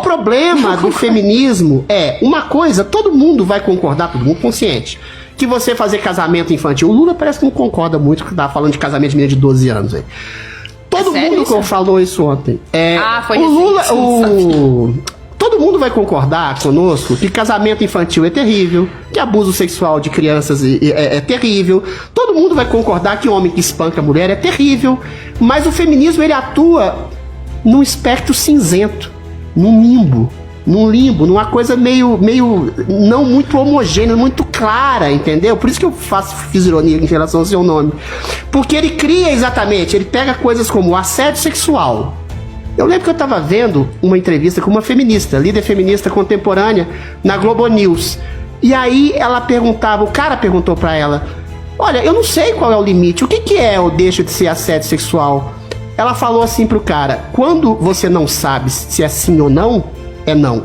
problema do feminismo é uma coisa, todo mundo vai concordar, todo mundo consciente, que você fazer casamento infantil. O Lula parece que não concorda muito, que tava falando de casamento de menina de 12 anos aí. Todo mundo que falou isso ontem. Foi o Lula, todo mundo vai concordar conosco que casamento infantil é terrível, que abuso sexual de crianças é terrível. Todo mundo vai concordar que homem que espanca a mulher é terrível. Mas o feminismo, ele atua num espectro cinzento, num limbo, numa coisa meio não muito homogênea, muito clara, entendeu? Por isso que eu fiz ironia em relação ao seu nome. Porque ele cria exatamente, ele pega coisas como o assédio sexual. Eu lembro que eu estava vendo uma entrevista com uma feminista, líder feminista contemporânea, na Globo News. E aí ela perguntava, o cara perguntou pra ela, olha, eu não sei qual é o limite, o que é ou deixa de ser assédio sexual? Ela falou assim pro cara, quando você não sabe se é sim ou não, é não.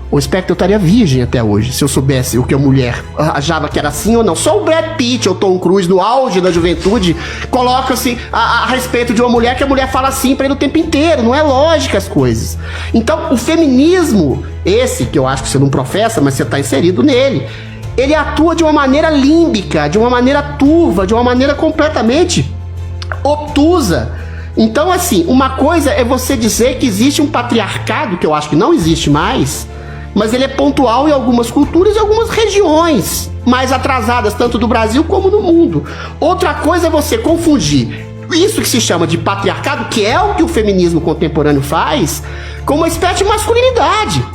O espectro estaria virgem até hoje, se eu soubesse o que a mulher achava que era sim ou não. Só o Brad Pitt ou Tom Cruise, no auge da juventude, coloca-se a respeito de uma mulher que a mulher fala sim pra ele o tempo inteiro. Não é lógica as coisas. Então, o feminismo, esse que eu acho que você não professa, mas você tá inserido nele, ele atua de uma maneira límbica, de uma maneira turva, de uma maneira completamente obtusa. Então, assim, uma coisa é você dizer que existe um patriarcado, que eu acho que não existe mais, mas ele é pontual em algumas culturas e algumas regiões mais atrasadas, tanto do Brasil como no mundo. Outra coisa é você confundir isso que se chama de patriarcado, que é o que o feminismo contemporâneo faz, com uma espécie de masculinidade.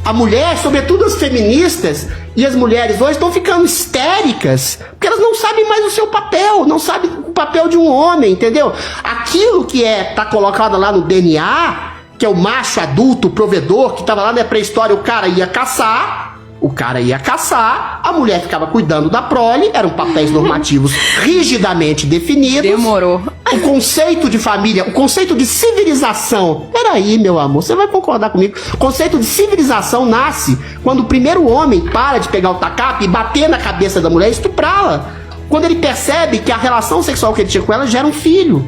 A mulher, sobretudo as feministas e as mulheres hoje, estão ficando histéricas, porque elas não sabem mais o seu papel, não sabem o papel de um homem, entendeu? Aquilo que tá colocado lá no DNA, que é o macho adulto, provedor, que estava lá na pré-história, o cara ia caçar, a mulher ficava cuidando da prole, eram papéis normativos rigidamente definidos. Demorou. O conceito de família, o conceito de civilização, peraí, meu amor, você vai concordar comigo, o conceito de civilização nasce quando o primeiro homem para de pegar o tacape e bater na cabeça da mulher e estuprá-la, quando ele percebe que a relação sexual que ele tinha com ela gera um filho.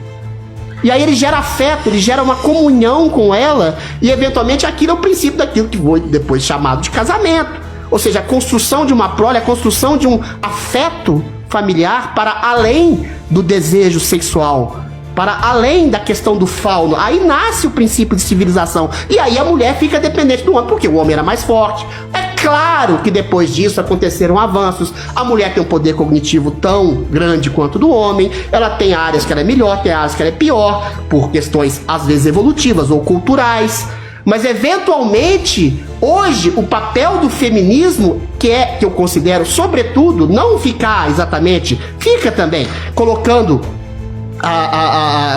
E aí ele gera afeto, ele gera uma comunhão com ela, e eventualmente aquilo é o princípio daquilo que foi depois chamado de casamento. Ou seja, a construção de uma prole, a construção de um afeto familiar para além do desejo sexual, para além da questão do fauno. Aí nasce o princípio de civilização. E aí a mulher fica dependente do homem, porque o homem era mais forte. É claro que depois disso aconteceram avanços. A mulher tem um poder cognitivo tão grande quanto do homem. Ela tem áreas que ela é melhor, tem áreas que ela é pior, por questões às vezes evolutivas ou culturais. Mas eventualmente, hoje, o papel do feminismo, que eu considero, sobretudo, não ficar exatamente, fica também colocando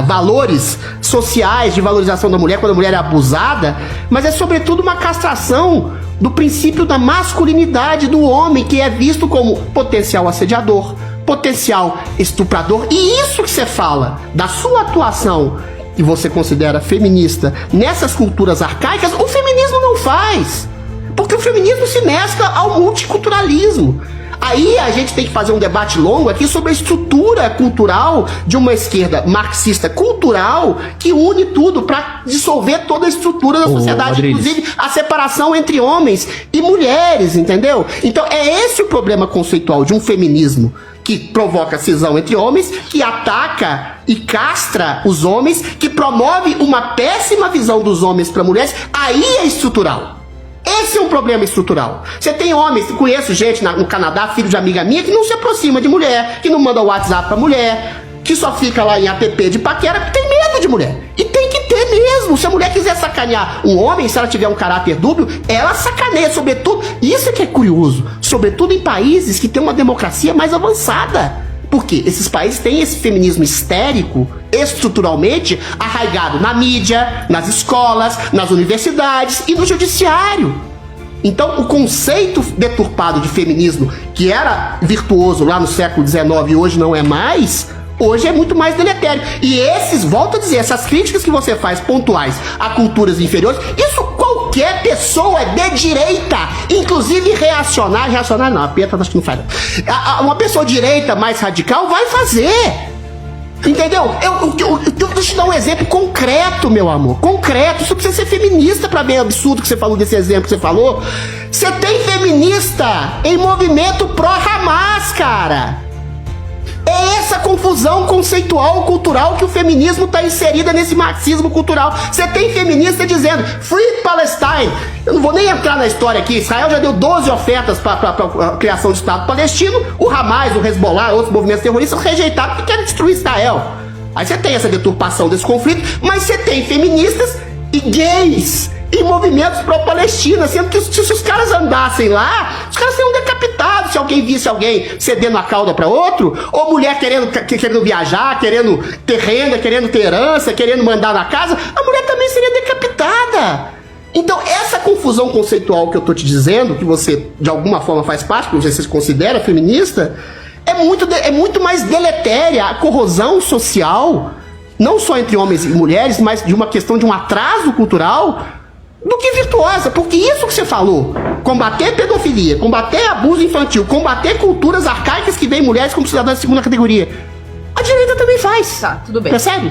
valores sociais de valorização da mulher quando a mulher é abusada, mas é sobretudo uma castração do princípio da masculinidade do homem, que é visto como potencial assediador, potencial estuprador. E isso que você fala da sua atuação, que você considera feminista, nessas culturas arcaicas, o feminismo não faz. Porque o feminismo se mescla ao multiculturalismo. Aí a gente tem que fazer um debate longo aqui sobre a estrutura cultural de uma esquerda marxista cultural que une tudo para dissolver toda a estrutura da sociedade, inclusive a separação entre homens e mulheres, entendeu? Então é esse o problema conceitual de um feminismo que provoca cisão entre homens, que ataca e castra os homens, que promove uma péssima visão dos homens para mulheres. Aí é estrutural. Esse é um problema estrutural. Você tem homens, conheço gente no Canadá, filho de amiga minha, que não se aproxima de mulher, que não manda WhatsApp pra mulher, que só fica lá em app de paquera, porque tem medo de mulher. E tem que ter mesmo. Se a mulher quiser sacanear um homem, se ela tiver um caráter dúbio, ela sacaneia, sobretudo. Isso é que é curioso. Sobretudo em países que têm uma democracia mais avançada. Porque esses países têm esse feminismo histérico, estruturalmente arraigado na mídia, nas escolas, nas universidades e no judiciário. Então, o conceito deturpado de feminismo, que era virtuoso lá no século XIX e hoje não é mais, hoje é muito mais deletério. E volto a dizer, essas críticas que você faz pontuais a culturas inferiores, isso qualquer pessoa de direita, inclusive reacionária não, a Pietra acho que não faz. Uma pessoa de direita mais radical vai fazer. Entendeu? Deixa eu te dar um exemplo concreto, meu amor. Concreto. Isso precisa ser feminista pra ver o absurdo que você falou desse exemplo que você falou. Você tem feminista em movimento pró-Hamas, cara. É essa confusão conceitual cultural que o feminismo está inserida nesse marxismo cultural. Você tem feminista dizendo Free Palestine. Eu não vou nem entrar na história aqui. Israel já deu 12 ofertas para a criação de Estado palestino. O Hamas, o Hezbollah, outros movimentos terroristas rejeitaram porque querem destruir Israel. Aí você tem essa deturpação desse conflito, mas você tem feministas e gays em movimentos pró-Palestina, sendo que se os caras andassem lá, os caras seriam decapitados se alguém visse alguém cedendo a cauda para outro, ou mulher querendo viajar, querendo ter renda, querendo ter herança, querendo mandar na casa, a mulher também seria decapitada. Então essa confusão conceitual que eu tô te dizendo, que você de alguma forma faz parte, que você se considera feminista, é muito mais deletéria a corrosão social, não só entre homens e mulheres, mas de uma questão de um atraso cultural, do que virtuosa, porque isso que você falou, combater pedofilia, combater abuso infantil, combater culturas arcaicas que veem mulheres como cidadãs de segunda categoria, a direita também faz. Tá, tudo bem. Percebe?